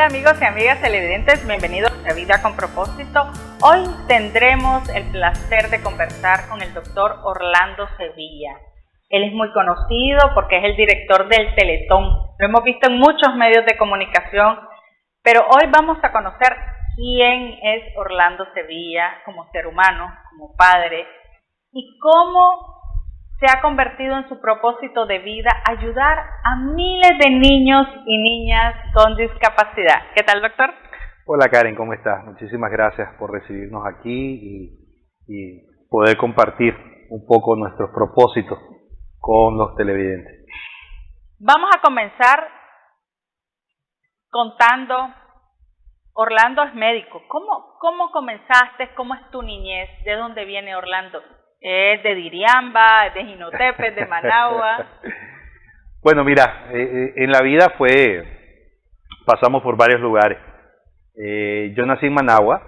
Hola amigos y amigas televidentes, bienvenidos a Vida con Propósito. Hoy tendremos el placer de conversar con el doctor Orlando Sevilla. Él es muy conocido porque es el director del Teletón. Lo hemos visto en muchos medios de comunicación, pero hoy vamos a conocer quién es Orlando Sevilla como ser humano, como padre, y cómo se ha convertido en su propósito de vida ayudar a miles de niños y niñas con discapacidad. ¿Qué tal, doctor? Hola Karen, ¿cómo estás? Muchísimas gracias por recibirnos aquí y poder compartir un poco nuestros propósitos con los televidentes. Vamos a comenzar contando, Orlando es médico. ¿Cómo comenzaste? ¿Cómo es tu niñez? ¿De dónde viene Orlando? ¿Es de Diriamba, es de Jinotepe, es de Managua? Bueno, mira, en la vida pasamos por varios lugares. Yo nací en Managua.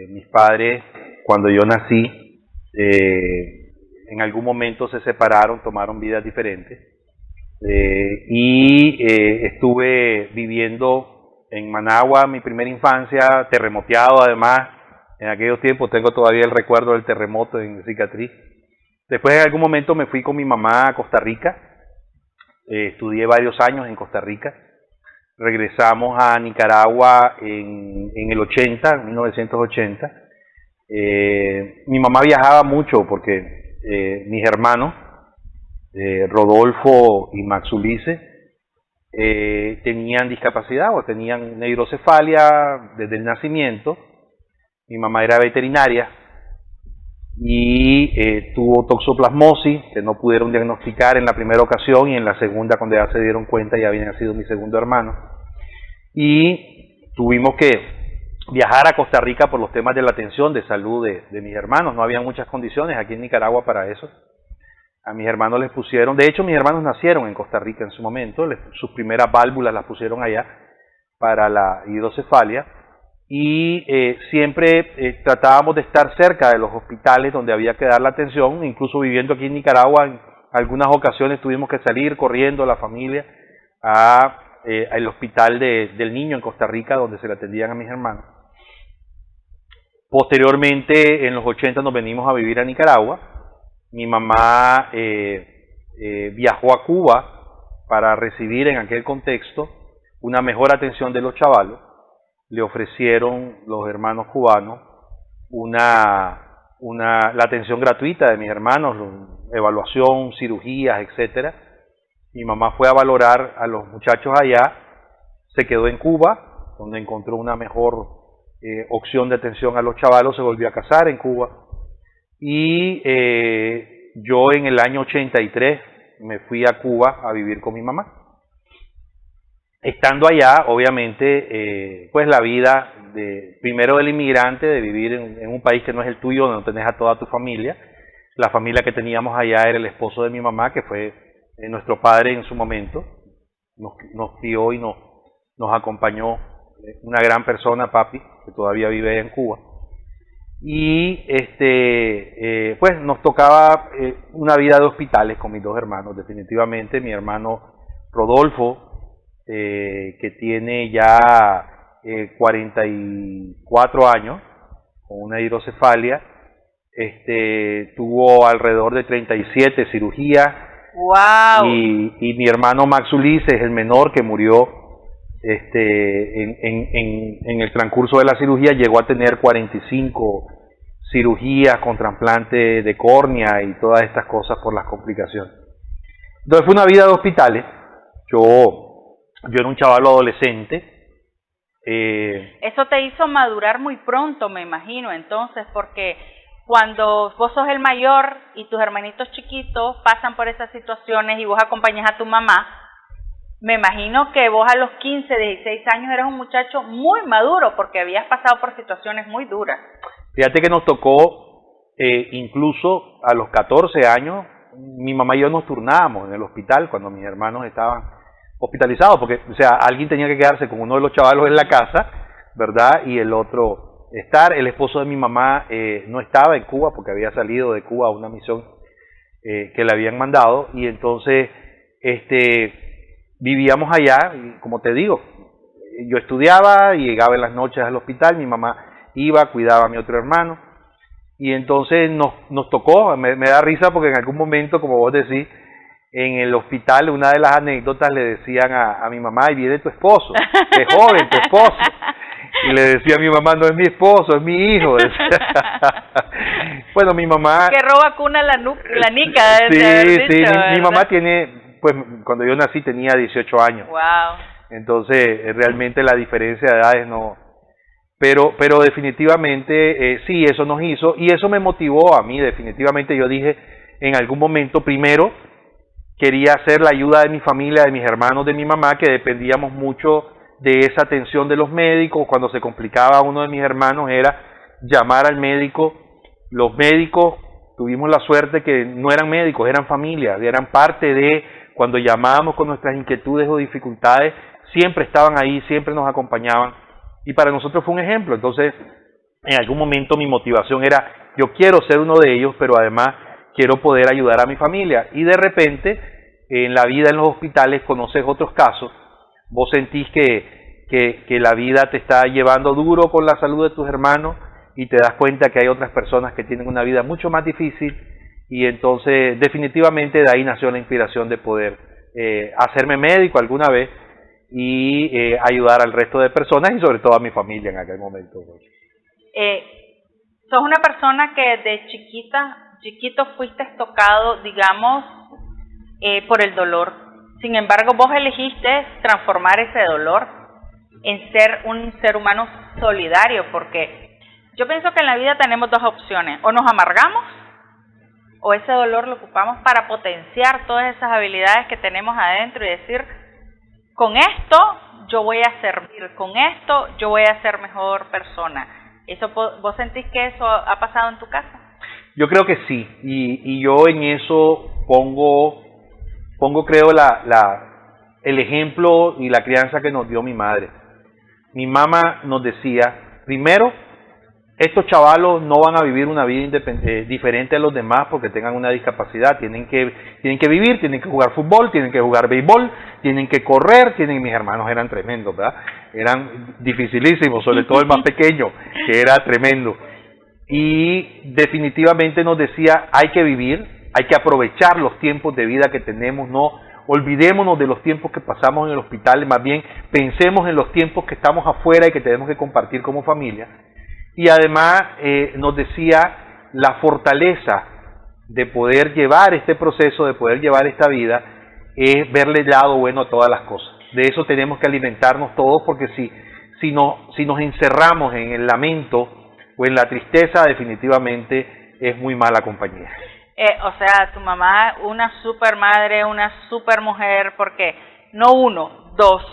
Mis padres, cuando yo nací, en algún momento se separaron, tomaron vidas diferentes. Estuve viviendo en Managua mi primera infancia, terremoteado además. En aquellos tiempos tengo todavía el recuerdo del terremoto en cicatriz. Después en algún momento me fui con mi mamá a Costa Rica. Estudié varios años en Costa Rica. Regresamos a Nicaragua en el 80, en 1980. Mi mamá viajaba mucho porque mis hermanos, Rodolfo y Max Ulises, tenían discapacidad o tenían neurocefalia desde el nacimiento. Mi mamá era veterinaria y tuvo toxoplasmosis, que no pudieron diagnosticar en la primera ocasión, y en la segunda, cuando ya se dieron cuenta, ya había nacido mi segundo hermano. Y tuvimos que viajar a Costa Rica por los temas de la atención de salud de mis hermanos. No había muchas condiciones aquí en Nicaragua para eso. A mis hermanos les pusieron, de hecho mis hermanos nacieron en Costa Rica en su momento, sus primeras válvulas las pusieron allá para la hidrocefalia. Y siempre tratábamos de estar cerca de los hospitales donde había que dar la atención. Incluso viviendo aquí en Nicaragua, en algunas ocasiones tuvimos que salir corriendo la familia al hospital del niño en Costa Rica, donde se le atendían a mis hermanos. Posteriormente, en los 80 nos venimos a vivir a Nicaragua. Mi mamá viajó a Cuba para recibir en aquel contexto una mejor atención de los chavalos. Le ofrecieron los hermanos cubanos la atención gratuita de mis hermanos, evaluación, cirugías, etcétera. Mi mamá fue a valorar a los muchachos allá, se quedó en Cuba, donde encontró una mejor opción de atención a los chavalos, se volvió a casar en Cuba. Y yo en el año 83 me fui a Cuba a vivir con mi mamá. Estando allá, obviamente, pues la vida primero del inmigrante, de vivir en un país que no es el tuyo, donde no tenés a toda tu familia. La familia que teníamos allá era el esposo de mi mamá, que fue nuestro padre en su momento. Nos crió y nos acompañó, una gran persona, papi, que todavía vive en Cuba. Y pues nos tocaba una vida de hospitales con mis dos hermanos. Definitivamente mi hermano Rodolfo, que tiene ya 44 años, con una hidrocefalia, tuvo alrededor de 37 cirugías. ¡Wow! Y mi hermano Max Ulises, el menor, que murió en el transcurso de la cirugía, llegó a tener 45 cirugías con trasplante de córnea y todas estas cosas por las complicaciones. Entonces fue una vida de hospitales. Yo era un chaval adolescente. Eso te hizo madurar muy pronto, me imagino, entonces, porque cuando vos sos el mayor y tus hermanitos chiquitos pasan por esas situaciones y vos acompañas a tu mamá, me imagino que vos a los 15, 16 años eras un muchacho muy maduro porque habías pasado por situaciones muy duras. Fíjate que nos tocó, incluso a los 14 años, mi mamá y yo nos turnábamos en el hospital cuando mis hermanos estaban hospitalizados, porque, o sea, alguien tenía que quedarse con uno de los chavalos en la casa, ¿verdad? Y el otro el esposo de mi mamá no estaba en Cuba porque había salido de Cuba a una misión que le habían mandado, y entonces vivíamos allá, y como te digo, yo estudiaba y llegaba en las noches al hospital, mi mamá iba, cuidaba a mi otro hermano, y entonces nos tocó, me da risa porque en algún momento, como vos decís, en el hospital, una de las anécdotas le decían a mi mamá, y viene tu esposo, que joven, tu esposo. Y le decía a mi mamá, no es mi esposo, es mi hijo. Bueno, mi mamá... Que roba cuna la nica. Sí, mi mamá tiene, pues cuando yo nací tenía 18 años. Wow. Entonces, realmente la diferencia de edades no... Pero definitivamente, sí, eso nos hizo, y eso me motivó a mí, definitivamente. Yo dije, en algún momento, primero, quería hacer la ayuda de mi familia, de mis hermanos, de mi mamá, que dependíamos mucho de esa atención de los médicos. Cuando se complicaba uno de mis hermanos era llamar al médico. Los médicos, tuvimos la suerte que no eran médicos, eran familia, eran parte de, cuando llamábamos con nuestras inquietudes o dificultades, siempre estaban ahí, siempre nos acompañaban, y para nosotros fue un ejemplo. Entonces, en algún momento mi motivación era, yo quiero ser uno de ellos, pero además quiero poder ayudar a mi familia. Y de repente, en la vida en los hospitales conoces otros casos. Vos sentís que la vida te está llevando duro con la salud de tus hermanos, y te das cuenta que hay otras personas que tienen una vida mucho más difícil, y entonces definitivamente de ahí nació la inspiración de poder hacerme médico alguna vez y ayudar al resto de personas, y sobre todo a mi familia en aquel momento. Sos una persona que de chiquito fuiste tocado, digamos, por el dolor. Sin embargo, vos elegiste transformar ese dolor en ser un ser humano solidario, porque yo pienso que en la vida tenemos dos opciones: o nos amargamos, o ese dolor lo ocupamos para potenciar todas esas habilidades que tenemos adentro y decir, con esto yo voy a servir, con esto yo voy a ser mejor persona. ¿Vos sentís que eso ha pasado en tu casa? Yo creo que sí, y yo en eso pongo creo el ejemplo y la crianza que nos dio mi madre. Mi mamá nos decía, primero, estos chavalos no van a vivir una vida diferente a los demás porque tengan una discapacidad. Tienen que vivir, tienen que jugar fútbol, tienen que jugar béisbol, tienen que correr. Mis hermanos eran tremendos, ¿verdad? Eran dificilísimos, sobre todo el más pequeño, que era tremendo. Y definitivamente nos decía, hay que vivir, hay que aprovechar los tiempos de vida que tenemos, no olvidémonos de los tiempos que pasamos en el hospital, más bien pensemos en los tiempos que estamos afuera y que tenemos que compartir como familia. Y además nos decía, la fortaleza de poder llevar este proceso, de poder llevar esta vida, es verle el lado bueno a todas las cosas. De eso tenemos que alimentarnos todos, porque si nos encerramos en el lamento o en la tristeza, definitivamente es muy mala compañía. O sea, tu mamá, una super madre, una super mujer, porque no uno, dos.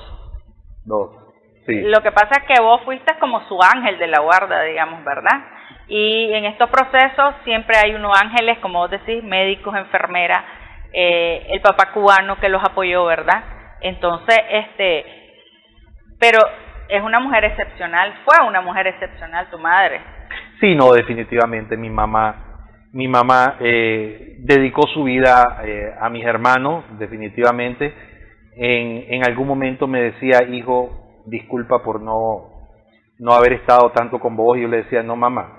Sí. Lo que pasa es que vos fuiste como su ángel de la guarda, digamos, ¿verdad? Y en estos procesos siempre hay unos ángeles, como vos decís, médicos, enfermeras, el papá cubano que los apoyó, ¿verdad? Entonces, pero es una mujer excepcional, fue una mujer excepcional tu madre. Sí, no, definitivamente mi mamá dedicó su vida a mis hermanos, definitivamente. En algún momento me decía, hijo, disculpa por no haber estado tanto con vos, y yo le decía, no mamá,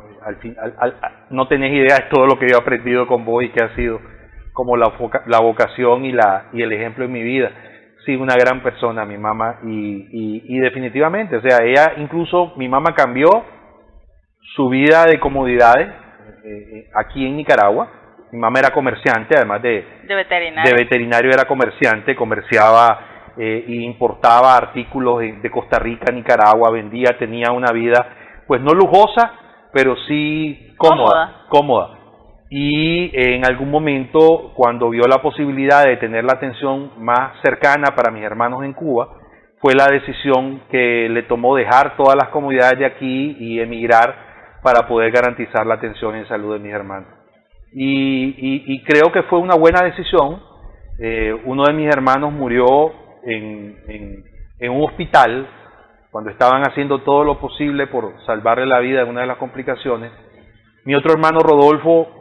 no tenés idea de todo lo que yo he aprendido con vos y que ha sido como la vocación y el ejemplo en mi vida. Sí, una gran persona mi mamá, y definitivamente, o sea, mi mamá cambió su vida de comodidades aquí en Nicaragua. Mi mamá era comerciante, además de veterinario era comerciante, comerciaba e importaba artículos de Costa Rica a Nicaragua, vendía, tenía una vida pues no lujosa, pero sí cómoda. Y en algún momento, cuando vio la posibilidad de tener la atención más cercana para mis hermanos en Cuba, fue la decisión que le tomó dejar todas las comodidades de aquí y emigrar para poder garantizar la atención en salud de mis hermanos. Y creo que fue una buena decisión. Uno de mis hermanos murió en un hospital cuando estaban haciendo todo lo posible por salvarle la vida en una de las complicaciones. Mi otro hermano Rodolfo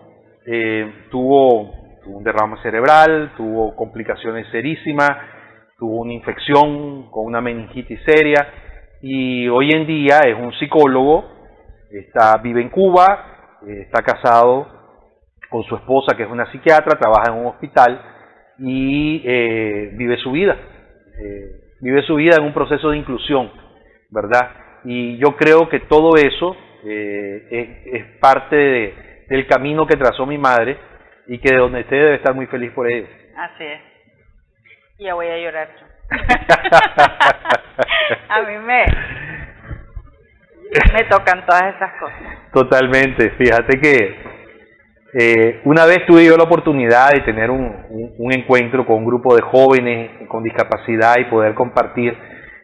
tuvo un derrame cerebral, tuvo complicaciones serísimas, tuvo una infección con una meningitis seria, y hoy en día es un psicólogo, vive en Cuba, está casado con su esposa que es una psiquiatra, trabaja en un hospital y vive su vida en un proceso de inclusión, ¿verdad? Y yo creo que todo eso es parte del camino que trazó mi madre y que de donde usted debe estar muy feliz por ello. Así es. Ya voy a llorar yo. A mí me tocan todas esas cosas. Totalmente. Fíjate que una vez tuve yo la oportunidad de tener un encuentro con un grupo de jóvenes con discapacidad y poder compartir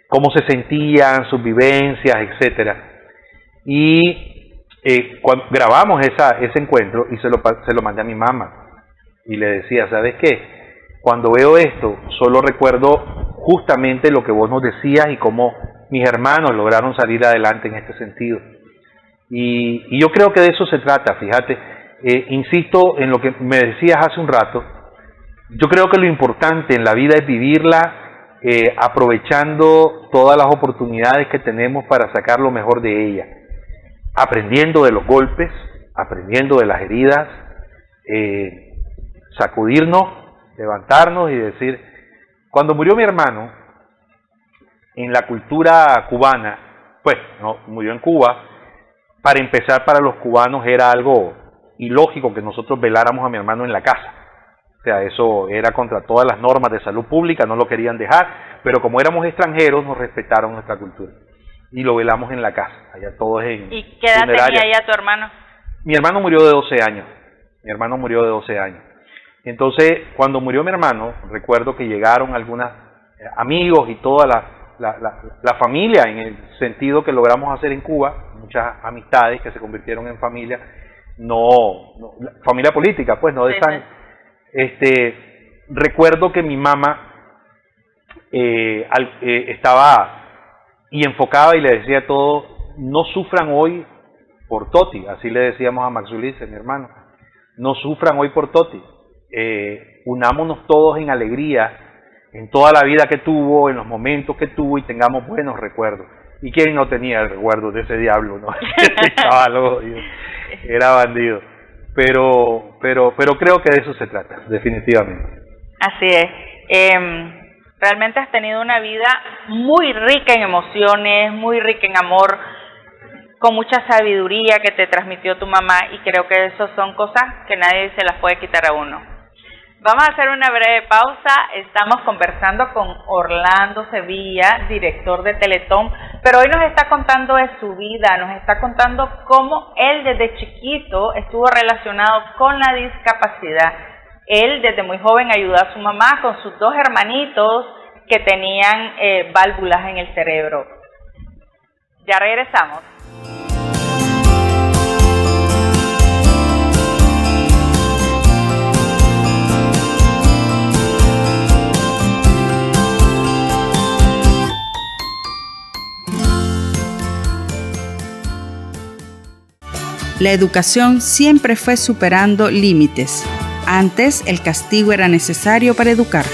cómo se sentían, sus vivencias, etcétera. Y cuando grabamos ese encuentro y se lo mandé a mi mamá y le decía, ¿sabes qué? Cuando veo esto, solo recuerdo justamente lo que vos nos decías y cómo mis hermanos lograron salir adelante en este sentido. Y yo creo que de eso se trata, fíjate. Insisto en lo que me decías hace un rato. Yo creo que lo importante en la vida es vivirla aprovechando todas las oportunidades que tenemos para sacar lo mejor de ella. Aprendiendo de los golpes, aprendiendo de las heridas, sacudirnos, levantarnos y decir, cuando murió mi hermano, en la cultura cubana, pues no murió en Cuba, para empezar para los cubanos era algo ilógico que nosotros veláramos a mi hermano en la casa. O sea, eso era contra todas las normas de salud pública, no lo querían dejar, pero como éramos extranjeros nos respetaron nuestra cultura. Y lo velamos en la casa, allá todos en ¿Y qué edad funeraria. tenía ya tu hermano? Mi hermano murió de 12 años. Entonces, cuando murió mi hermano, recuerdo que llegaron algunos amigos y toda la familia, en el sentido que logramos hacer en Cuba, muchas amistades que se convirtieron en familia, familia política, pues, no de sangre. Recuerdo que mi mamá estaba y enfocaba y le decía a todos, no sufran hoy por Toti, así le decíamos a Max Ulises, mi hermano, no sufran hoy por Toti, unámonos todos en alegría, en toda la vida que tuvo, en los momentos que tuvo y tengamos buenos recuerdos. ¿Y quién no tenía el recuerdo de ese diablo, no? Estaba loco, era bandido. Pero creo que de eso se trata, definitivamente. Así es. Realmente has tenido una vida muy rica en emociones, muy rica en amor, con mucha sabiduría que te transmitió tu mamá, y creo que eso son cosas que nadie se las puede quitar a uno. Vamos a hacer una breve pausa. Estamos conversando con Orlando Sevilla, director de Teletón, pero hoy nos está contando de su vida, nos está contando cómo él desde chiquito estuvo relacionado con la discapacidad. Él desde muy joven ayudó a su mamá con sus 2 hermanitos que tenían válvulas en el cerebro. Ya regresamos. La educación siempre fue superando límites. Antes, el castigo era necesario para educar.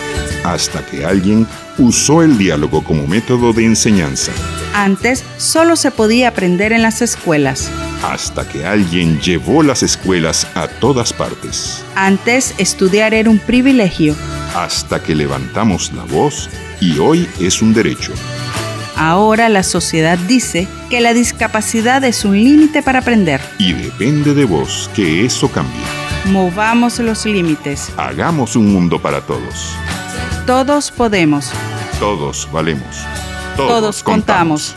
Hasta que alguien usó el diálogo como método de enseñanza. Antes, solo se podía aprender en las escuelas. Hasta que alguien llevó las escuelas a todas partes. Antes, estudiar era un privilegio. Hasta que levantamos la voz y hoy es un derecho. Ahora la sociedad dice que la discapacidad es un límite para aprender. Y depende de vos que eso cambie. Movamos los límites. Hagamos un mundo para todos. Todos podemos. Todos valemos. Todos contamos.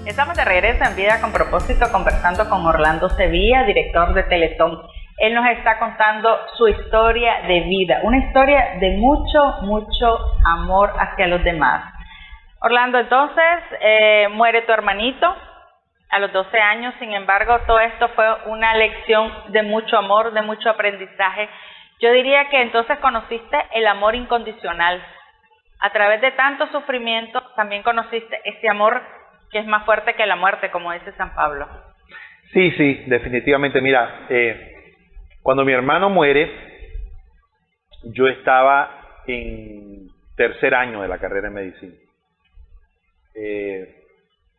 Estamos de regreso en Vida con Propósito conversando con Orlando Sevilla, director de Teletón. Él nos está contando su historia de vida, una historia de mucho, mucho amor hacia los demás. Orlando, entonces, muere tu hermanito a los 12 años, sin embargo, todo esto fue una lección de mucho amor, de mucho aprendizaje. Yo diría que entonces conociste el amor incondicional. A través de tanto sufrimiento, también conociste ese amor que es más fuerte que la muerte, como dice San Pablo. Sí, definitivamente. Mira, cuando mi hermano muere, yo estaba en tercer año de la carrera de medicina.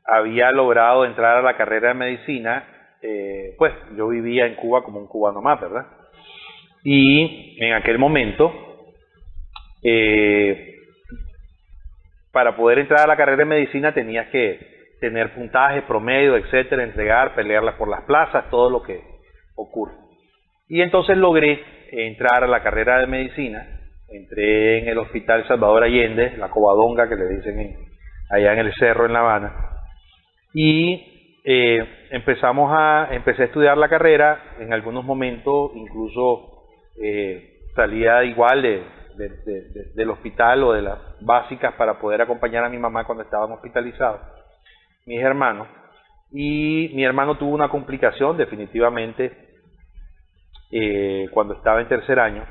Había logrado entrar a la carrera de medicina, pues yo vivía en Cuba como un cubano más, ¿verdad? Y en aquel momento, para poder entrar a la carrera de medicina tenías que tener puntaje, promedio, etcétera, entregar, pelearlas por las plazas, todo lo que ocurre. Y entonces logré entrar a la carrera de medicina, entré en el Hospital Salvador Allende, la Covadonga que le dicen allá en el Cerro, en La Habana, y empecé a estudiar la carrera. En algunos momentos incluso salía igual del hospital o de las básicas para poder acompañar a mi mamá cuando estaban hospitalizados, mis hermanos, y mi hermano tuvo una complicación definitivamente cuando estaba en tercer año.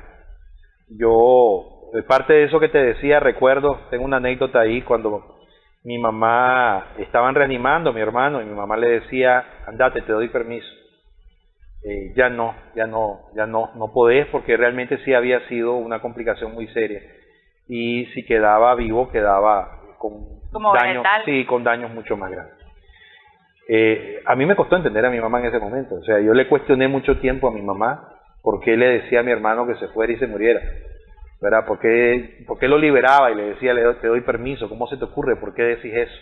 Yo, parte de eso que te decía, recuerdo, tengo una anécdota ahí, cuando mi mamá, estaban reanimando a mi hermano y mi mamá le decía, andate, te doy permiso. Ya no podés, porque realmente sí había sido una complicación muy seria, y si quedaba vivo quedaba con daños, sí, con daños mucho más grandes. A mí me costó entender a mi mamá en ese momento. O sea, yo le cuestioné mucho tiempo a mi mamá por qué le decía a mi hermano que se fuera y se muriera, ¿verdad? ¿Por qué lo liberaba y le decía, te doy permiso? ¿Cómo se te ocurre? ¿Por qué decís eso?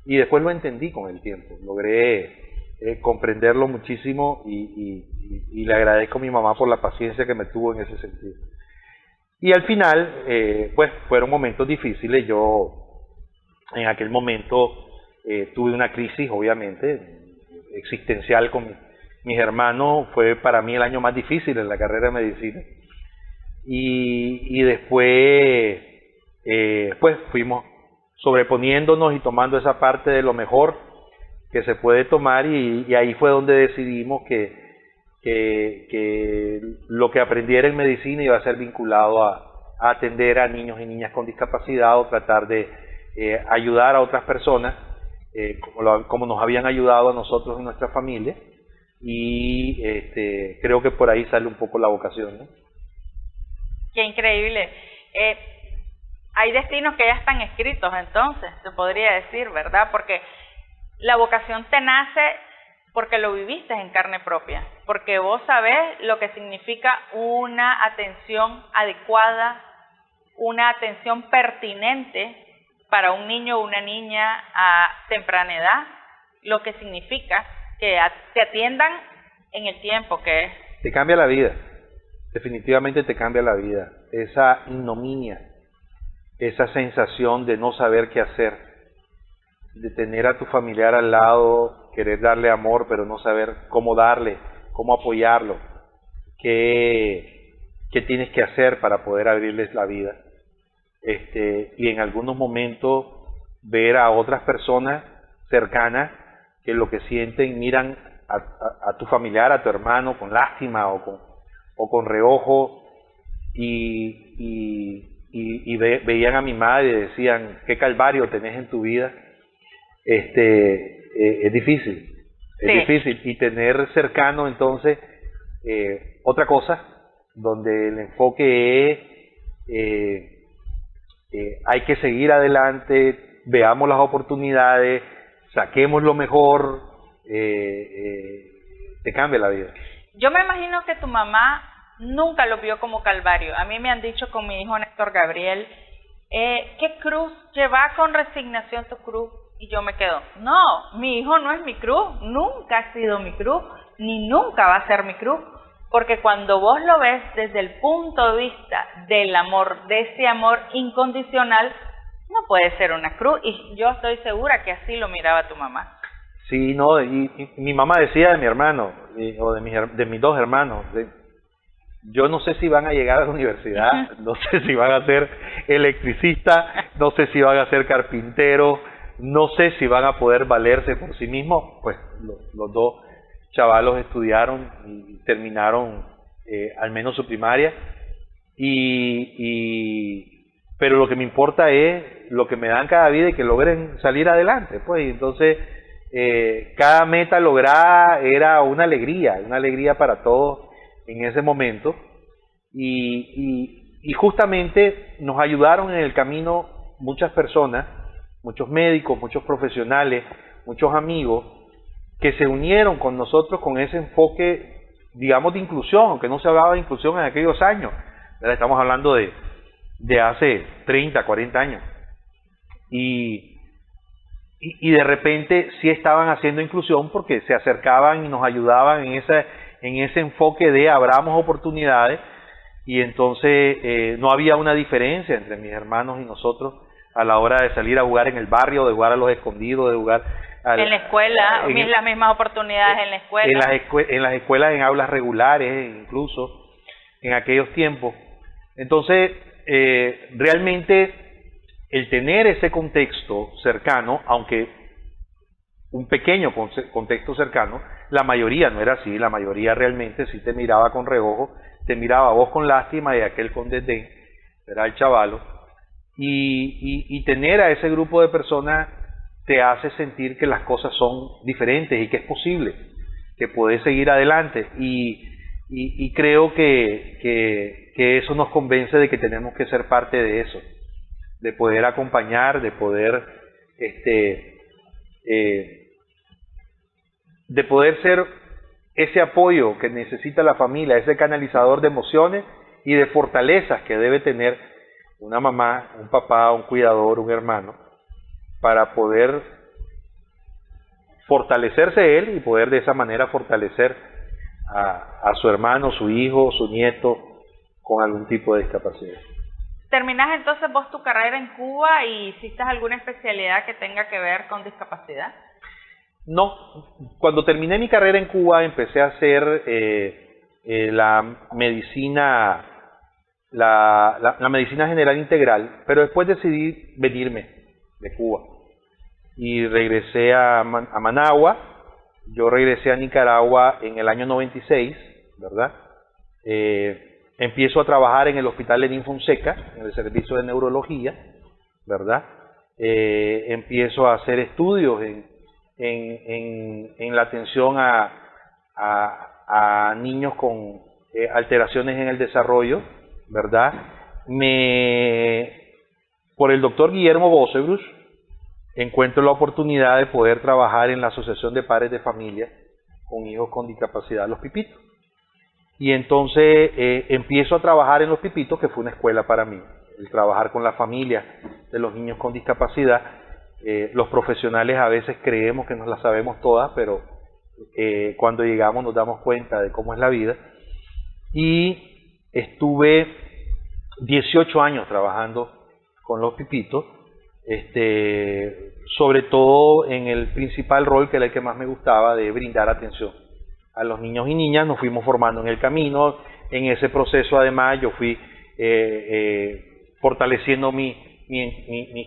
Y después lo entendí con el tiempo, logré comprenderlo muchísimo, y le agradezco a mi mamá por la paciencia que me tuvo en ese sentido. Y al final, pues fueron momentos difíciles. Yo en aquel momento tuve una crisis, obviamente, existencial con mis hermanos. Fue para mí el año más difícil en la carrera de medicina. Y después, pues fuimos sobreponiéndonos y tomando esa parte de lo mejor que se puede tomar, y ahí fue donde decidimos que lo que aprendiera en medicina iba a ser vinculado a atender a niños y niñas con discapacidad, o tratar de ayudar a otras personas como nos habían ayudado a nosotros y nuestra familia, y creo que por ahí sale un poco la vocación, ¿no? Qué increíble. Hay destinos que ya están escritos, entonces, se podría decir, ¿verdad? Porque la vocación te nace porque lo viviste en carne propia, porque vos sabés lo que significa una atención adecuada, una atención pertinente para un niño o una niña a temprana edad, lo que significa que te atiendan en el tiempo que es. Te cambia la vida, definitivamente te cambia la vida. Esa ignominia, esa sensación de no saber qué hacer, de tener a tu familiar al lado, querer darle amor, pero no saber cómo darle, cómo apoyarlo, qué tienes que hacer para poder abrirles la vida. Y en algunos momentos ver a otras personas cercanas que lo que sienten, miran a tu familiar, a tu hermano con lástima o con reojo, y veían a mi madre y decían, qué calvario tenés en tu vida. Es difícil, difícil, y tener cercano entonces otra cosa donde el enfoque es hay que seguir adelante, veamos las oportunidades, saquemos lo mejor, te cambia la vida. Yo me imagino que tu mamá nunca lo vio como calvario. A mí me han dicho con mi hijo Néstor Gabriel, ¿qué cruz? Lleva con resignación tu cruz. Y yo me quedo, no, mi hijo no es mi cruz, nunca ha sido mi cruz, ni nunca va a ser mi cruz. Porque cuando vos lo ves desde el punto de vista del amor, de ese amor incondicional, no puede ser una cruz. Y yo estoy segura que así lo miraba tu mamá. Sí, no, y mi mamá decía de mi hermano, o de mis dos hermanos, yo no sé si van a llegar a la universidad, no sé si van a ser electricistas, no sé si van a ser carpinteros, no sé si van a poder valerse por sí mismos. Pues los dos chavalos estudiaron y terminaron al menos su primaria, pero lo que me importa es lo que me dan cada vida y que logren salir adelante, pues. Entonces cada meta lograda era una alegría para todos en ese momento, y justamente nos ayudaron en el camino muchas personas, muchos médicos, muchos profesionales, muchos amigos que se unieron con nosotros con ese enfoque, digamos, de inclusión, aunque no se hablaba de inclusión en aquellos años, ¿verdad? Estamos hablando de hace 30, 40 años, y de repente sí estaban haciendo inclusión porque se acercaban y nos ayudaban en ese enfoque de abramos oportunidades, y entonces no había una diferencia entre mis hermanos y nosotros a la hora de salir a jugar en el barrio, de jugar a los escondidos, de jugar en la escuela, las mismas oportunidades en la escuela. En las escuelas, en aulas regulares, incluso en aquellos tiempos. Entonces, realmente el tener ese contexto cercano, aunque un pequeño contexto cercano, la mayoría no era así, la mayoría realmente sí te miraba con reojo, te miraba a vos con lástima y aquel con desdén, era el chavalo, y tener a ese grupo de personas te hace sentir que las cosas son diferentes y que es posible, que puedes seguir adelante, y creo que eso nos convence de que tenemos que ser parte de eso, de poder acompañar, de poder ser ese apoyo que necesita la familia, ese canalizador de emociones y de fortalezas que debe tener una mamá, un papá, un cuidador, un hermano, para poder fortalecerse él y poder de esa manera fortalecer a su hermano, su hijo, su nieto con algún tipo de discapacidad. ¿Terminás entonces vos tu carrera en Cuba y hiciste alguna especialidad que tenga que ver con discapacidad? No, cuando terminé mi carrera en Cuba empecé a hacer la medicina general integral, pero después decidí venirme de Cuba y regresé a Managua. Yo regresé a Nicaragua en el año 96, ¿verdad? Empiezo a trabajar en el Hospital Lenín Fonseca, en el servicio de neurología, ¿verdad? Empiezo a hacer estudios en la atención a niños con alteraciones en el desarrollo, ¿verdad? Por el doctor Guillermo Bosebrus encuentro la oportunidad de poder trabajar en la Asociación de Padres de Familia con hijos con discapacidad, Los Pipitos. Y entonces empiezo a trabajar en Los Pipitos, que fue una escuela para mí, el trabajar con la familia de los niños con discapacidad. Los profesionales a veces creemos que nos las sabemos todas, pero cuando llegamos nos damos cuenta de cómo es la vida. Y estuve 18 años trabajando con Los Pipitos, sobre todo en el principal rol, que era el que más me gustaba, de brindar atención a los niños y niñas. Nos fuimos formando en el camino. En ese proceso, además, yo fui fortaleciendo mis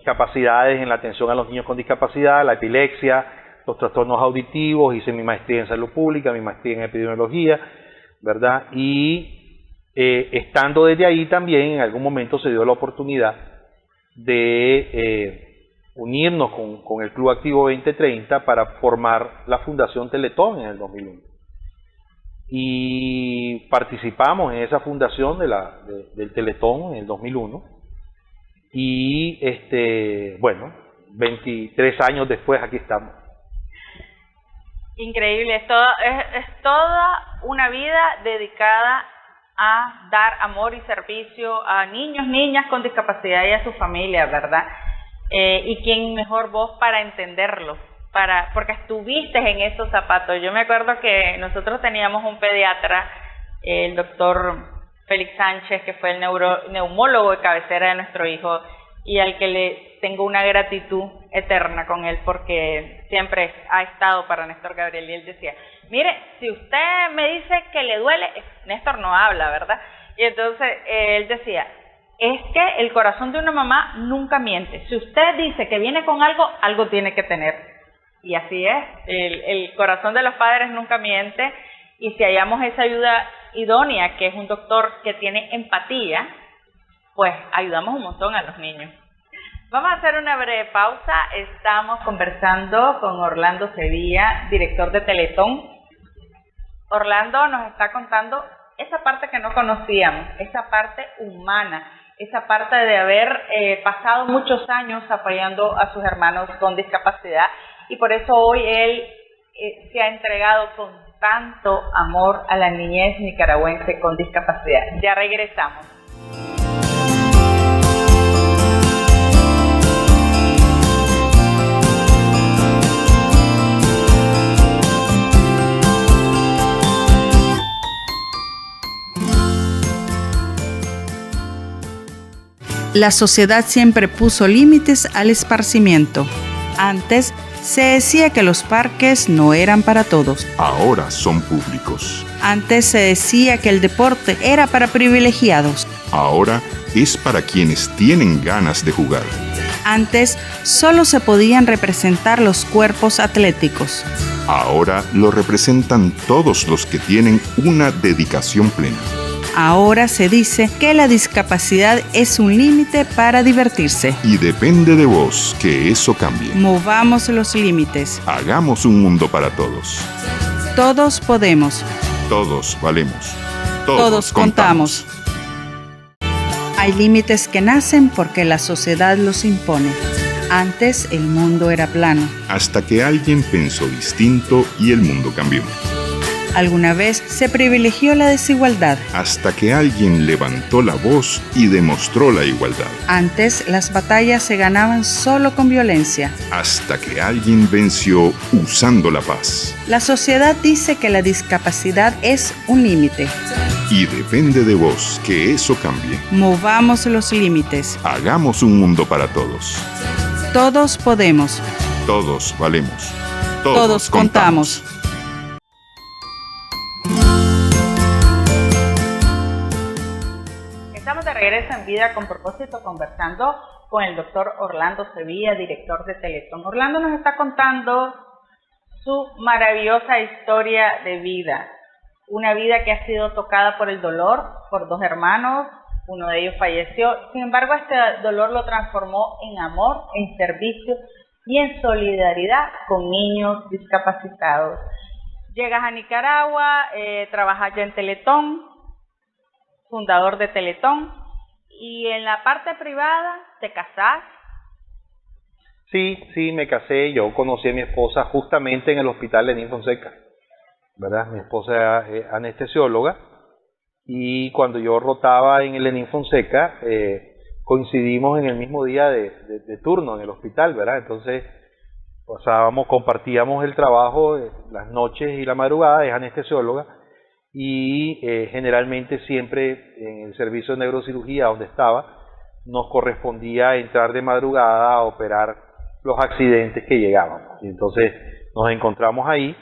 capacidades en la atención a los niños con discapacidad, la epilepsia, los trastornos auditivos. Hice mi maestría en salud pública, mi maestría en epidemiología, ¿verdad? Y estando desde ahí también, en algún momento se dio la oportunidad de unirnos con el Club Activo 2030 para formar la Fundación Teletón en el 2001. Y participamos en esa fundación del Teletón en el 2001. Y bueno, 23 años después aquí estamos. Increíble, es toda una vida dedicada a dar amor y servicio a niños, niñas con discapacidad y a sus familias, ¿verdad? Y quién mejor vos para entenderlo, porque estuviste en esos zapatos. Yo me acuerdo que nosotros teníamos un pediatra, el doctor Félix Sánchez, que fue el neumólogo de cabecera de nuestro hijo, y al que le tengo una gratitud eterna con él porque siempre ha estado para Néstor Gabriel, y él decía, mire, si usted me dice que le duele, Néstor no habla, ¿verdad? Y entonces él decía, es que el corazón de una mamá nunca miente. Si usted dice que viene con algo, algo tiene que tener. Y así es, el corazón de los padres nunca miente, y si hallamos esa ayuda idónea, que es un doctor que tiene empatía, pues ayudamos un montón a los niños. Vamos a hacer una breve pausa. Estamos conversando con Orlando Sevilla, director de Teletón. Orlando nos está contando esa parte que no conocíamos, esa parte humana, esa parte de haber pasado muchos años apoyando a sus hermanos con discapacidad, y por eso hoy él se ha entregado con tanto amor a la niñez nicaragüense con discapacidad. Ya regresamos. La sociedad siempre puso límites al esparcimiento. Antes se decía que los parques no eran para todos. Ahora son públicos. Antes se decía que el deporte era para privilegiados. Ahora es para quienes tienen ganas de jugar. Antes solo se podían representar los cuerpos atléticos. Ahora lo representan todos los que tienen una dedicación plena. Ahora se dice que la discapacidad es un límite para divertirse. Y depende de vos que eso cambie. Movamos los límites. Hagamos un mundo para todos. Todos podemos. Todos valemos. Todos contamos. Hay límites que nacen porque la sociedad los impone. Antes el mundo era plano. Hasta que alguien pensó distinto y el mundo cambió. Alguna vez se privilegió la desigualdad. Hasta que alguien levantó la voz y demostró la igualdad. Antes las batallas se ganaban solo con violencia. Hasta que alguien venció usando la paz. La sociedad dice que la discapacidad es un límite. Y depende de vos que eso cambie. Movamos los límites. Hagamos un mundo para todos. Todos podemos. Todos valemos. Todos contamos. Estamos de regreso en Vida con Propósito, conversando con el doctor Orlando Sevilla, director de Teletón. Orlando nos está contando su maravillosa historia de vida. Una vida que ha sido tocada por el dolor, por dos hermanos, uno de ellos falleció. Sin embargo, este dolor lo transformó en amor, en servicio y en solidaridad con niños discapacitados. Llegas a Nicaragua, trabajas ya en Teletón, fundador de Teletón, y en la parte privada te casás. Sí, me casé. Yo conocí a mi esposa justamente en el hospital Lenín Fonseca, ¿verdad? Mi esposa es anestesióloga, y cuando yo rotaba en el Lenín Fonseca, coincidimos en el mismo día de turno en el hospital, ¿verdad? Entonces compartíamos el trabajo las noches y la madrugada. Es anestesióloga, y generalmente siempre en el servicio de neurocirugía donde estaba nos correspondía entrar de madrugada a operar los accidentes que llegaban. Y entonces nos encontramos ahí,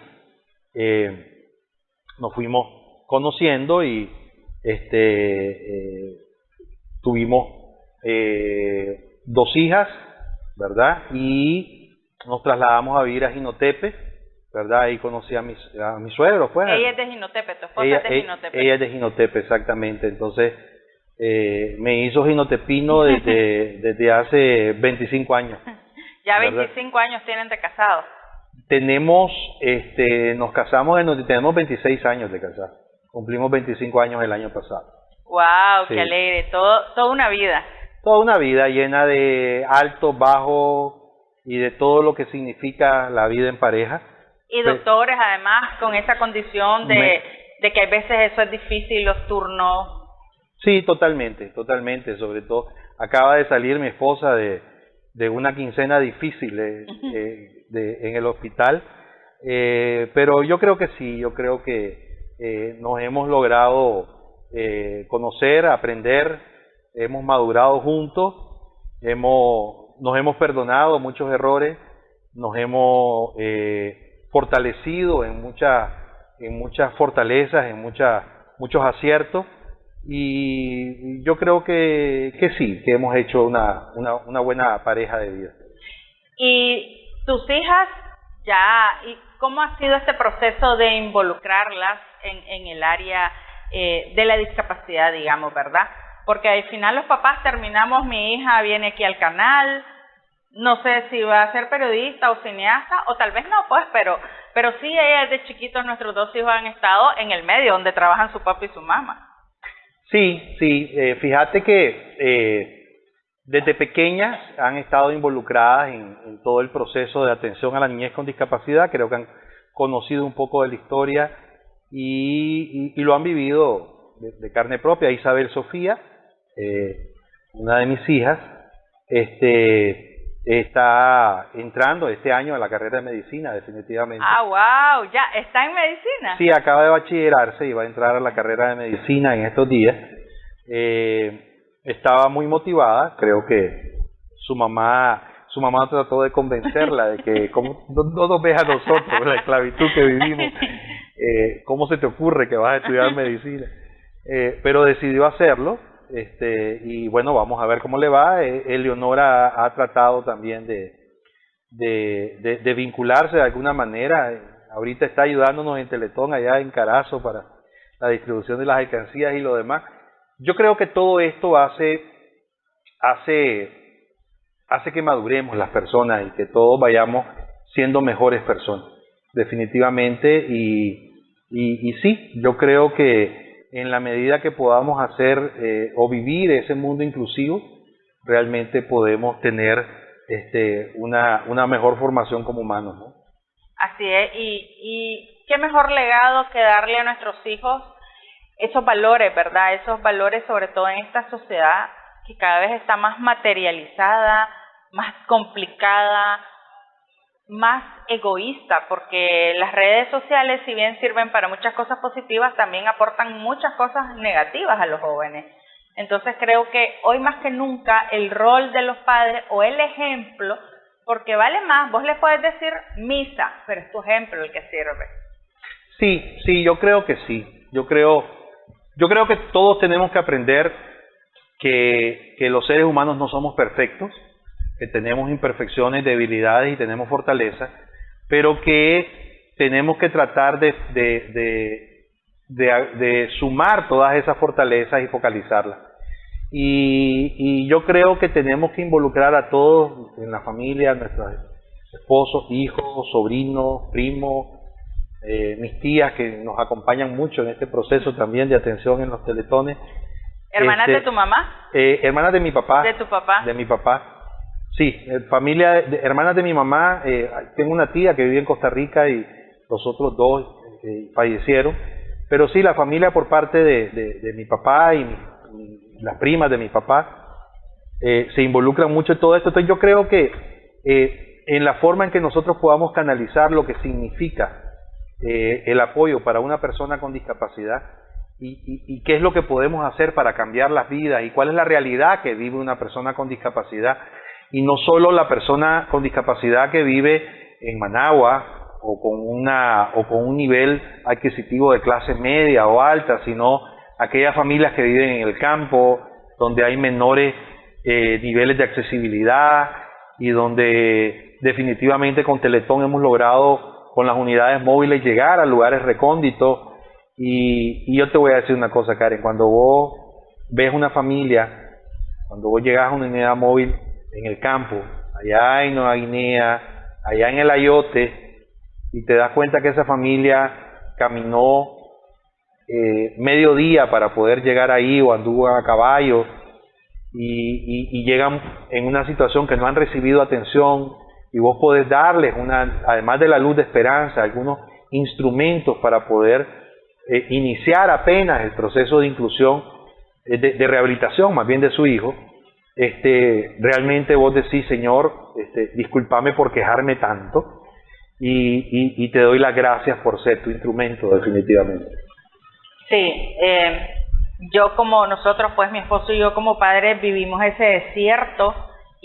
nos fuimos conociendo, y tuvimos 2 hijas, ¿verdad? Y nos trasladamos a vivir a Jinotepe, ¿verdad? Ahí conocí a mis suegros, pues. Ella es de Jinotepe, tu esposa es de Jinotepe. Ella es de Jinotepe, exactamente. Entonces, me hizo jinotepino desde hace 25 años. Ya 25 ¿verdad? Años tienen de casados. Nos casamos tenemos 26 años de casados. Cumplimos 25 años el año pasado. ¡Wow! Sí. ¡Qué alegre! Toda una vida. Toda una vida llena de altos, bajos y de todo lo que significa la vida en pareja. Y doctores, además, con esa condición de que a veces eso es difícil, los turnos. Sí, totalmente. Sobre todo, acaba de salir mi esposa de una quincena difícil en el hospital. Pero yo creo que sí, nos hemos logrado conocer, aprender, hemos madurado juntos, hemos nos hemos perdonado muchos errores, nos hemos fortalecido en muchas fortalezas, en muchos aciertos, y yo creo que sí, que hemos hecho una buena pareja de vida. ¿Y tus hijas y cómo ha sido este proceso de involucrarlas en el área de la discapacidad, digamos, verdad? Porque al final los papás terminamos, mi hija viene aquí al canal, no sé si va a ser periodista o cineasta, o tal vez no, pues, pero sí, ella desde chiquitos, nuestros dos hijos han estado en el medio, donde trabajan su papá y su mamá. Sí, fíjate que desde pequeñas han estado involucradas en todo el proceso de atención a la niñez con discapacidad, creo que han conocido un poco de la historia y lo han vivido de carne propia. Isabel Sofía, una de mis hijas, está entrando este año a la carrera de medicina, definitivamente. ¡Ah, wow! ¿Ya está en medicina? Sí, acaba de bachillerarse y va a entrar a la carrera de medicina en estos días. Estaba muy motivada, creo que su mamá trató de convencerla de que no nos ves a nosotros, la esclavitud que vivimos, ¿cómo se te ocurre que vas a estudiar medicina? Pero decidió hacerlo. Y bueno, vamos a ver cómo le va. Eleonora ha tratado también de vincularse de alguna manera. Ahorita está ayudándonos en Teletón allá en Carazo para la distribución de las alcancías y lo demás. Yo creo que todo esto hace que maduremos las personas y que todos vayamos siendo mejores personas, definitivamente. Y sí, yo creo que en la medida que podamos hacer o vivir ese mundo inclusivo, realmente podemos tener una mejor formación como humanos, ¿no? Así es, y qué mejor legado que darle a nuestros hijos esos valores, ¿verdad? Esos valores, sobre todo en esta sociedad que cada vez está más materializada, más complicada, más egoísta, porque las redes sociales, si bien sirven para muchas cosas positivas, también aportan muchas cosas negativas a los jóvenes. Entonces creo que hoy más que nunca el rol de los padres o el ejemplo, porque vale más, vos le puedes decir misa, pero es tu ejemplo el que sirve. Sí, yo creo que sí. Yo creo que todos tenemos que aprender que los seres humanos no somos perfectos, que tenemos imperfecciones, debilidades y tenemos fortalezas, pero que tenemos que tratar de sumar todas esas fortalezas y focalizarlas. Y yo creo que tenemos que involucrar a todos en la familia, nuestros esposos, hijos, sobrinos, primos, mis tías que nos acompañan mucho en este proceso también de atención en los teletones. ¿Hermanas de tu mamá? Hermanas de mi papá. ¿De tu papá? De mi papá. Sí, hermanas de mi mamá. Tengo una tía que vive en Costa Rica y los otros dos fallecieron. Pero sí, la familia por parte de mi papá y las primas de mi papá se involucran mucho en todo esto. Entonces yo creo que en la forma en que nosotros podamos canalizar lo que significa el apoyo para una persona con discapacidad y qué es lo que podemos hacer para cambiar las vidas y cuál es la realidad que vive una persona con discapacidad, y no solo la persona con discapacidad que vive en Managua o con un nivel adquisitivo de clase media o alta, sino aquellas familias que viven en el campo, donde hay menores niveles de accesibilidad y donde definitivamente con Teletón hemos logrado con las unidades móviles llegar a lugares recónditos. Y yo te voy a decir una cosa, Karen, cuando vos ves una familia, cuando vos llegas a una unidad móvil en el campo, allá en Nueva Guinea, allá en el Ayote, y te das cuenta que esa familia caminó medio día para poder llegar ahí, o anduvo a caballo, y llegan en una situación que no han recibido atención, y vos podés darles, además de la luz de esperanza, algunos instrumentos para poder iniciar apenas el proceso de inclusión, de rehabilitación más bien de su hijo. Realmente vos decís, Señor, discúlpame por quejarme tanto, y te doy las gracias por ser tu instrumento, definitivamente. Sí, yo como nosotros, pues mi esposo y yo como padres vivimos ese desierto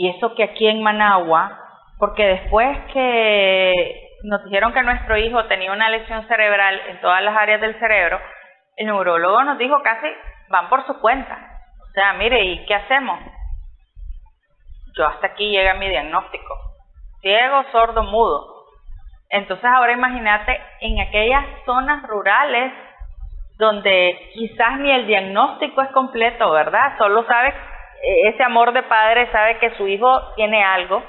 Y eso que aquí en Managua, porque después que nos dijeron que nuestro hijo tenía una lesión cerebral en todas las áreas del cerebro, el neurólogo nos dijo casi van por su cuenta. O sea, mire, ¿y qué hacemos? Yo hasta aquí llega mi diagnóstico. Ciego, sordo, mudo. Entonces ahora imagínate en aquellas zonas rurales donde quizás ni el diagnóstico es completo, ¿verdad? Solo sabe, ese amor de padre sabe que su hijo tiene algo.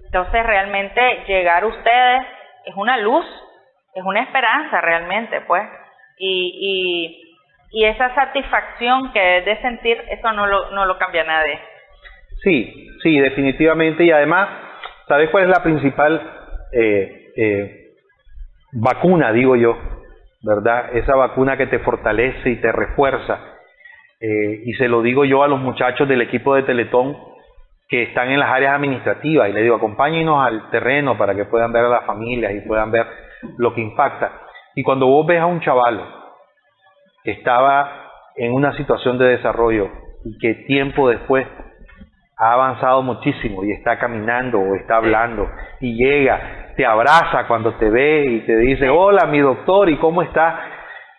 Entonces realmente llegar a ustedes es una luz, es una esperanza realmente, pues. Y esa satisfacción que debes de sentir, eso no lo cambia nadie. Sí, definitivamente. Y además, ¿sabes cuál es la principal vacuna, digo yo? ¿Verdad? Esa vacuna que te fortalece y te refuerza. Y se lo digo yo a los muchachos del equipo de Teletón que están en las áreas administrativas, y les digo, acompáñenos al terreno para que puedan ver a las familias y puedan ver lo que impacta. Y cuando vos ves a un chaval que estaba en una situación de desarrollo y que tiempo después ha avanzado muchísimo y está caminando o está hablando y llega, te abraza cuando te ve y te dice, hola mi doctor, ¿y cómo está?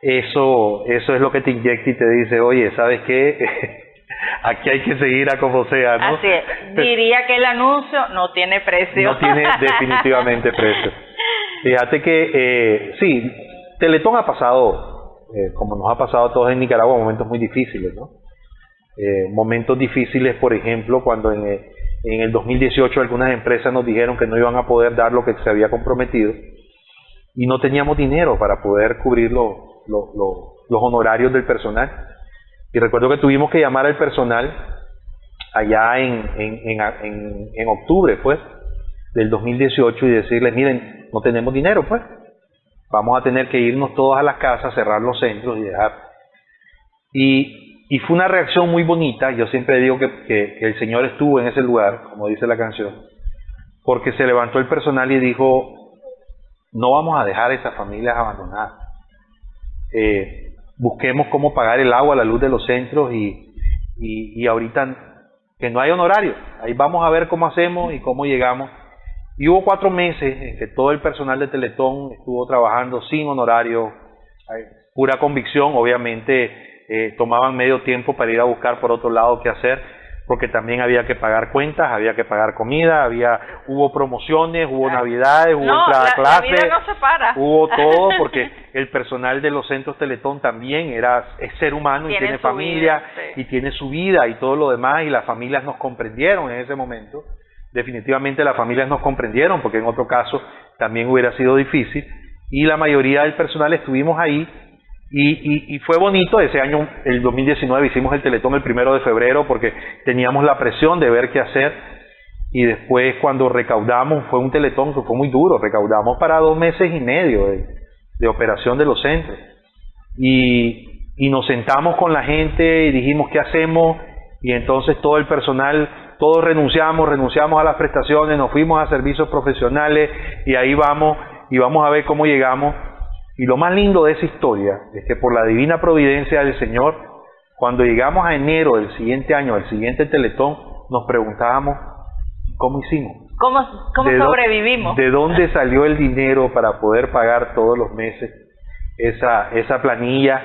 Eso es lo que te inyecta y te dice, oye, ¿sabes qué? Aquí hay que seguir a como sea, ¿no? Así es. Diría que el anuncio no tiene precio. No tiene definitivamente precio. Fíjate que sí, Teletón ha pasado, como nos ha pasado a todos en Nicaragua, momentos muy difíciles, ¿no? Momentos difíciles, por ejemplo, cuando en el 2018 algunas empresas nos dijeron que no iban a poder dar lo que se había comprometido y no teníamos dinero para poder cubrir los honorarios del personal. Y recuerdo que tuvimos que llamar al personal allá en octubre, pues, del 2018 y decirles, miren, no tenemos dinero, pues, vamos a tener que irnos todos a las casas, cerrar los centros y dejar. Y fue una reacción muy bonita. Yo siempre digo que el Señor estuvo en ese lugar, como dice la canción, porque se levantó el personal y dijo, no vamos a dejar a esas familias abandonadas. Busquemos cómo pagar el agua, la luz de los centros y ahorita que no hay honorario. Ahí vamos a ver cómo hacemos y cómo llegamos. Y hubo 4 meses en que todo el personal de Teletón estuvo trabajando sin honorario, pura convicción. Obviamente tomaban medio tiempo para ir a buscar por otro lado qué hacer, porque también había que pagar cuentas, había que pagar comida, hubo promociones, hubo navidades, hubo entrada a clase, la vida no se para. Hubo todo, porque el personal de los centros Teletón también es ser humano y tiene familia, vida, sí. Y tiene su vida y todo lo demás, y las familias nos comprendieron en ese momento. Definitivamente las familias nos comprendieron, porque en otro caso también hubiera sido difícil, y la mayoría del personal estuvimos ahí. Y fue bonito. Ese año, el 2019, hicimos el Teletón el 1 de febrero porque teníamos la presión de ver qué hacer, y después cuando recaudamos, fue un Teletón que fue muy duro, recaudamos para 2 meses y medio de operación de los centros, y nos sentamos con la gente y dijimos qué hacemos, y entonces todo el personal, todos renunciamos a las prestaciones, nos fuimos a servicios profesionales, y ahí vamos a ver cómo llegamos. Y lo más lindo de esa historia es que por la divina providencia del Señor, cuando llegamos a enero del siguiente año, el siguiente Teletón, nos preguntábamos, ¿cómo hicimos? ¿Cómo sobrevivimos? ¿De dónde salió el dinero para poder pagar todos los meses esa planilla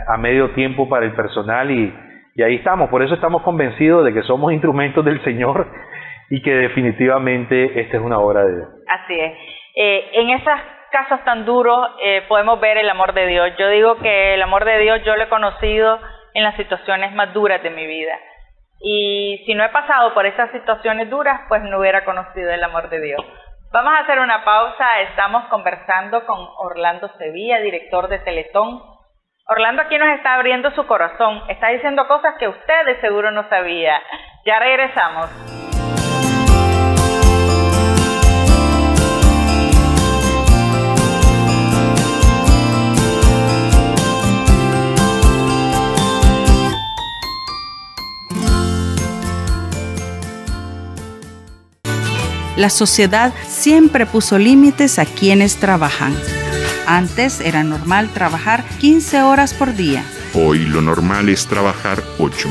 a medio tiempo para el personal? Y ahí estamos. Por eso estamos convencidos de que somos instrumentos del Señor y que definitivamente esta es una obra de Dios. Así es. En esas casos tan duros podemos ver el amor de Dios. Yo digo que el amor de Dios yo lo he conocido en las situaciones más duras de mi vida, y si no he pasado por esas situaciones duras, pues no hubiera conocido el amor de Dios. Vamos a hacer una pausa. Estamos conversando con Orlando Sevilla, director de Teletón. Orlando aquí nos está abriendo su corazón, está diciendo cosas que usted de seguro no sabía. Ya regresamos. La sociedad siempre puso límites a quienes trabajan. Antes era normal trabajar 15 horas por día. Hoy lo normal es trabajar 8.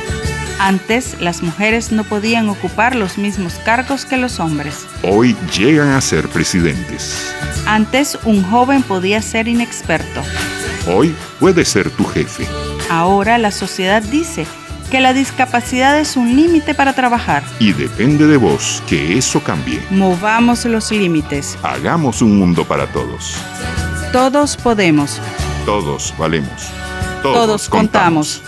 Antes, las mujeres no podían ocupar los mismos cargos que los hombres. Hoy llegan a ser presidentes. Antes, un joven podía ser inexperto. Hoy puede ser tu jefe. Ahora la sociedad dice que la discapacidad es un límite para trabajar. Y depende de vos que eso cambie. Movamos los límites. Hagamos un mundo para todos. Todos podemos. Todos valemos. Todos contamos.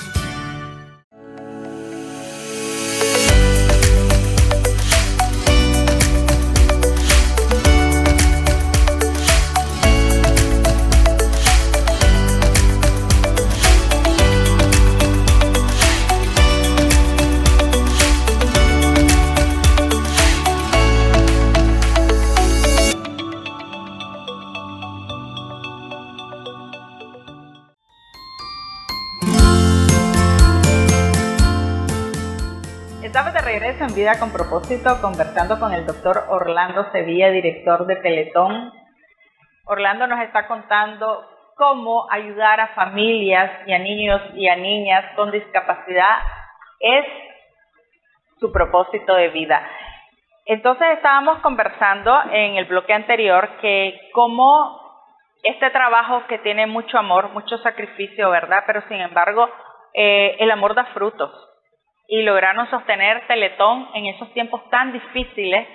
Estamos de regreso en Vida con Propósito, conversando con el doctor Orlando Sevilla, director de Teletón. Orlando nos está contando cómo ayudar a familias y a niños y a niñas con discapacidad es su propósito de vida. Entonces estábamos conversando en el bloque anterior que cómo este trabajo que tiene mucho amor, mucho sacrificio, ¿verdad? Pero sin embargo, el amor da frutos. Y lograron sostener Teletón en esos tiempos tan difíciles,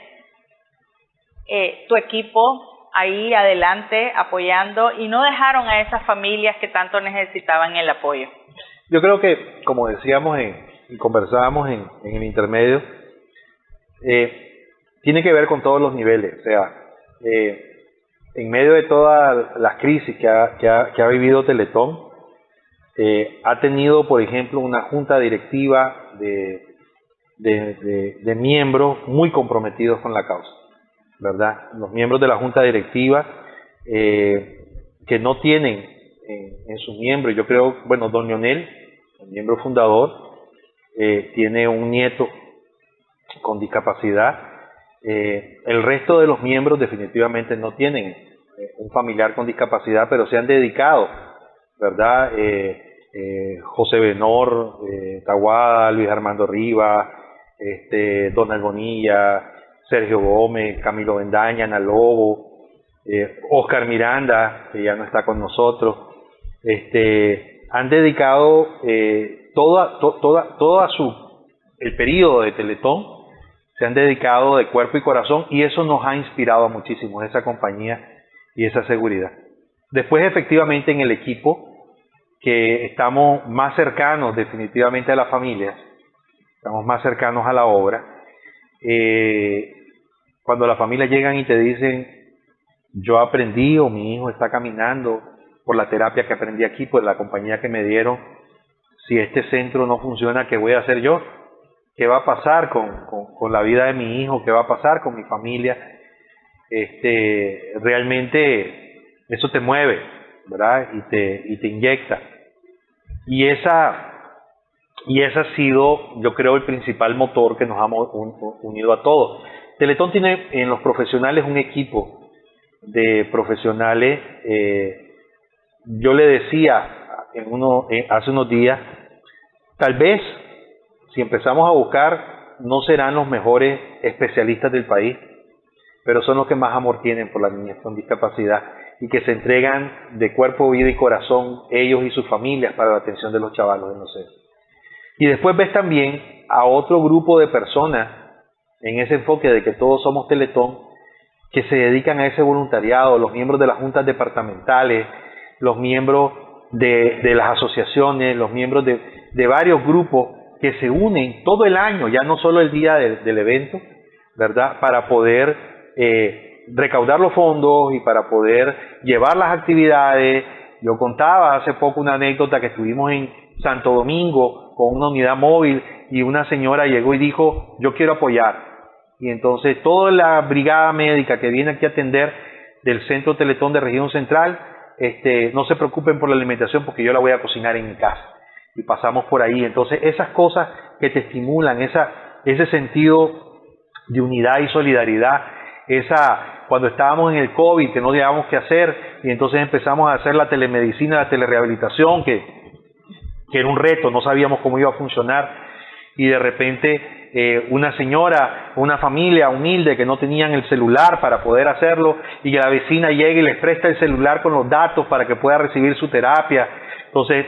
tu equipo ahí adelante apoyando y no dejaron a esas familias que tanto necesitaban el apoyo. Yo creo que, como decíamos y conversábamos en el intermedio, tiene que ver con todos los niveles. O sea, en medio de todas las crisis que ha vivido Teletón, ha tenido, por ejemplo, una junta directiva de miembros muy comprometidos con la causa, ¿verdad? Los miembros de la junta directiva que no tienen en sus miembros, yo creo, bueno, don Leonel, el miembro fundador, tiene un nieto con discapacidad. El resto de los miembros definitivamente no tienen un familiar con discapacidad, pero se han dedicado, ¿verdad? José Benor, Taguada, Luis Armando Rivas, Donald Bonilla, Sergio Gómez, Camilo Bendaña, Ana Lobo, Oscar Miranda, que ya no está con nosotros, han dedicado el periodo de Teletón, se han dedicado de cuerpo y corazón, y eso nos ha inspirado muchísimo, esa compañía y esa seguridad. Después, efectivamente, en el equipo, que estamos más cercanos definitivamente a las familias, estamos más cercanos a la obra. Cuando las familias llegan y te dicen, yo aprendí o mi hijo está caminando por la terapia que aprendí aquí, por la compañía que me dieron, si este centro no funciona, ¿qué voy a hacer yo? ¿Qué va a pasar con la vida de mi hijo? ¿Qué va a pasar con mi familia? Realmente eso te mueve, ¿verdad? Y te inyecta. Y esa ha sido, yo creo, el principal motor que nos ha unido a todos. Teletón tiene en los profesionales un equipo de profesionales. Yo le decía hace unos días, tal vez si empezamos a buscar, no serán los mejores especialistas del país, pero son los que más amor tienen por las niñas con discapacidad y que se entregan de cuerpo, vida y corazón, ellos y sus familias, para la atención de los chavalos de los centros. Y después ves también a otro grupo de personas en ese enfoque de que todos somos Teletón, que se dedican a ese voluntariado, los miembros de las juntas departamentales, los miembros de las asociaciones, los miembros de varios grupos que se unen todo el año, ya no solo el día del evento, ¿verdad?, para poder recaudar los fondos y para poder llevar las actividades. Yo contaba hace poco una anécdota que estuvimos en Santo Domingo con una unidad móvil y una señora llegó y dijo, yo quiero apoyar. Y entonces toda la brigada médica que viene aquí a atender del Centro Teletón de Región Central, no se preocupen por la alimentación porque yo la voy a cocinar en mi casa. Y pasamos por ahí. Entonces esas cosas que te estimulan, ese sentido de unidad y solidaridad, cuando estábamos en el COVID, que no sabíamos qué hacer, y entonces empezamos a hacer la telemedicina, la telerehabilitación, que era un reto, no sabíamos cómo iba a funcionar, y de repente una señora, una familia humilde que no tenían el celular para poder hacerlo y que la vecina llegue y les presta el celular con los datos para que pueda recibir su terapia. Entonces,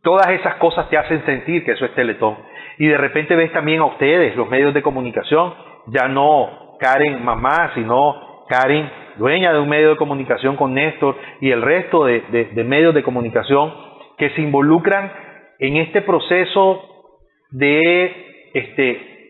todas esas cosas te hacen sentir que eso es Teletón. Y de repente ves también a ustedes, los medios de comunicación, ya no Karen mamá, sino Karen dueña de un medio de comunicación con Néstor y el resto de medios de comunicación que se involucran en este proceso de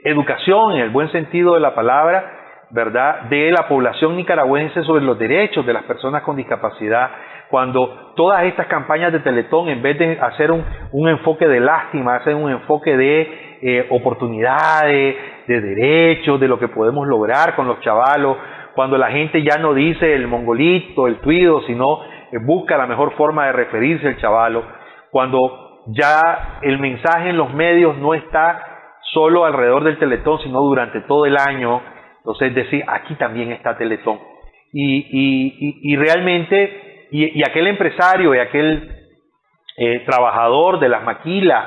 educación, en el buen sentido de la palabra, ¿verdad?, de la población nicaragüense sobre los derechos de las personas con discapacidad, cuando todas estas campañas de Teletón, en vez de hacer un enfoque de lástima, hacen un enfoque de oportunidades, de derechos, de lo que podemos lograr con los chavalos, cuando la gente ya no dice el mongolito, el tuido, sino busca la mejor forma de referirse al chavalo, cuando ya el mensaje en los medios no está solo alrededor del Teletón, sino durante todo el año. Entonces, es decir, aquí también está Teletón. Y realmente, y aquel empresario y aquel trabajador de las maquilas,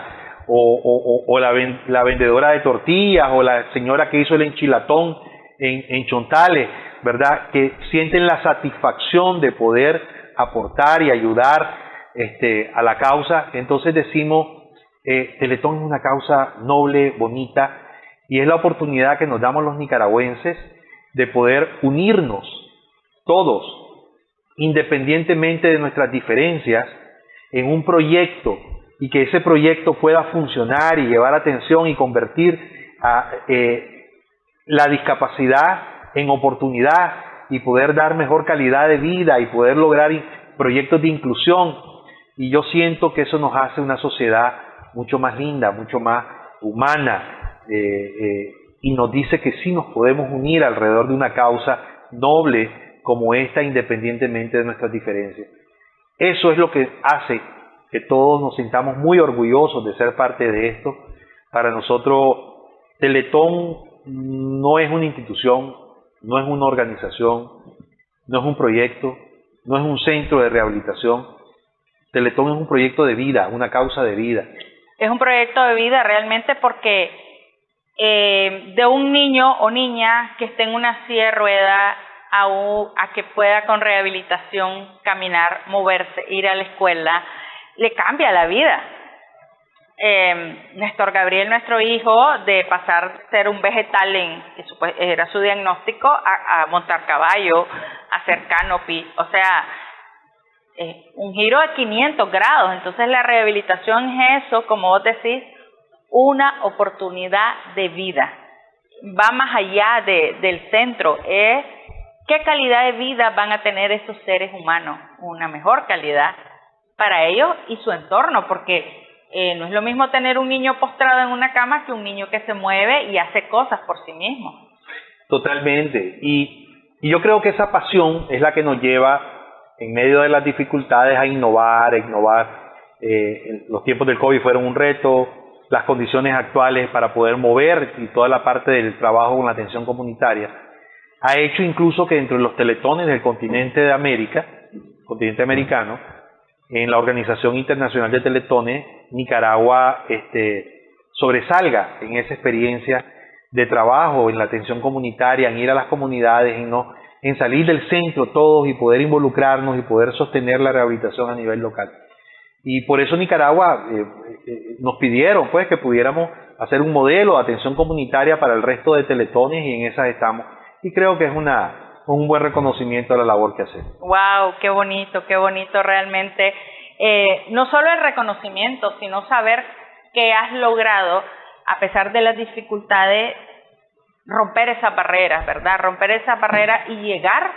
o la vendedora de tortillas, o la señora que hizo el enchilatón en Chontales, ¿verdad?, que sienten la satisfacción de poder aportar y ayudar a la causa. Entonces decimos, Teletón es una causa noble, bonita, y es la oportunidad que nos damos los nicaragüenses de poder unirnos todos, independientemente de nuestras diferencias, en un proyecto, y que ese proyecto pueda funcionar y llevar atención y convertir la discapacidad en oportunidad y poder dar mejor calidad de vida y poder lograr proyectos de inclusión. Y yo siento que eso nos hace una sociedad mucho más linda, mucho más humana, y nos dice que sí nos podemos unir alrededor de una causa noble como esta, independientemente de nuestras diferencias. Eso es lo que hace que todos nos sintamos muy orgullosos de ser parte de esto. Para nosotros, Teletón no es una institución, no es una organización, no es un proyecto, no es un centro de rehabilitación. Teletón es un proyecto de vida, una causa de vida. Es un proyecto de vida realmente, porque de un niño o niña que esté en una silla de ruedas a que pueda con rehabilitación caminar, moverse, ir a la escuela, le cambia la vida. Néstor Gabriel, nuestro hijo, de pasar de ser un vegetal, que era su diagnóstico, a montar caballo, a hacer canopy, o sea, un giro de 500 grados. Entonces la rehabilitación es eso, como vos decís, una oportunidad de vida. Va más allá del centro, es qué calidad de vida van a tener esos seres humanos, una mejor calidad para ellos y su entorno, porque no es lo mismo tener un niño postrado en una cama que un niño que se mueve y hace cosas por sí mismo. Totalmente, y yo creo que esa pasión es la que nos lleva en medio de las dificultades a innovar. Los tiempos del COVID fueron un reto, las condiciones actuales para poder mover y toda la parte del trabajo con la atención comunitaria ha hecho incluso que dentro de los teletones del continente americano, en la Organización Internacional de Teletones, Nicaragua sobresalga en esa experiencia de trabajo en la atención comunitaria, en ir a las comunidades, en salir del centro todos y poder involucrarnos y poder sostener la rehabilitación a nivel local. Y por eso Nicaragua nos pidieron pues que pudiéramos hacer un modelo de atención comunitaria para el resto de teletones, y en esas estamos. Y creo que es un buen reconocimiento a la labor que hacemos. ¡Wow! Qué bonito realmente. No solo el reconocimiento, sino saber que has logrado, a pesar de las dificultades, romper esas barreras, ¿verdad? Romper esas barreras y llegar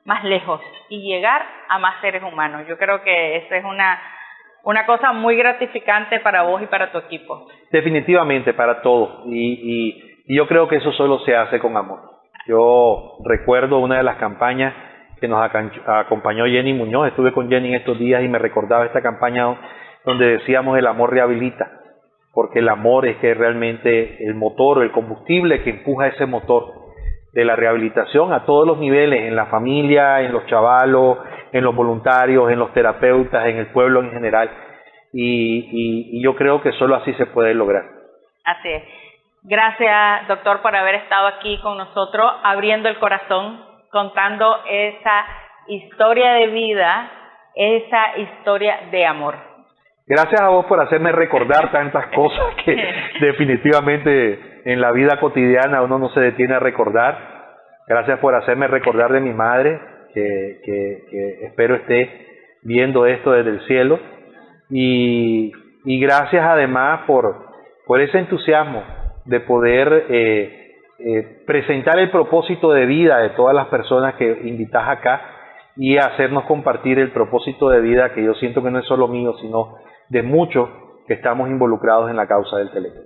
más lejos, y llegar a más seres humanos. Yo creo que esa es una cosa muy gratificante para vos y para tu equipo. Definitivamente, para todos. Y yo creo que eso solo se hace con amor. Yo recuerdo una de las campañas que nos acompañó Jenny Muñoz. Estuve con Jenny en estos días y me recordaba esta campaña donde decíamos el amor rehabilita, porque el amor es que realmente el motor, el combustible que empuja ese motor de la rehabilitación a todos los niveles, en la familia, en los chavalos, en los voluntarios, en los terapeutas, en el pueblo en general. Y yo creo que solo así se puede lograr. Así es. Gracias, doctor, por haber estado aquí con nosotros, abriendo el corazón, contando esa historia de vida, esa historia de amor. Gracias a vos por hacerme recordar tantas cosas que definitivamente en la vida cotidiana uno no se detiene a recordar. Gracias por hacerme recordar de mi madre, que espero esté viendo esto desde el cielo. Y gracias además por ese entusiasmo de poder presentar el propósito de vida de todas las personas que invitas acá y hacernos compartir el propósito de vida que yo siento que no es solo mío, sino de muchos que estamos involucrados en la causa del teléfono.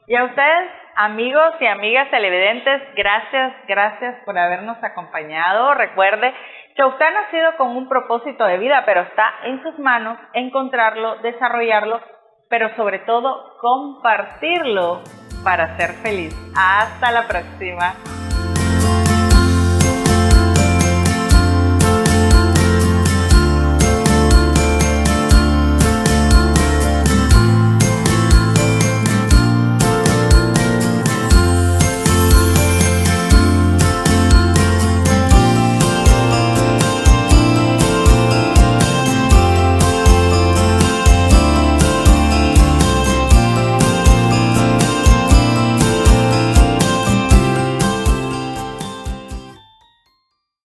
Y a ustedes, amigos y amigas televidentes, gracias por habernos acompañado. Recuerde que usted ha nacido con un propósito de vida, pero está en sus manos encontrarlo, desarrollarlo, pero sobre todo compartirlo para ser feliz. Hasta la próxima.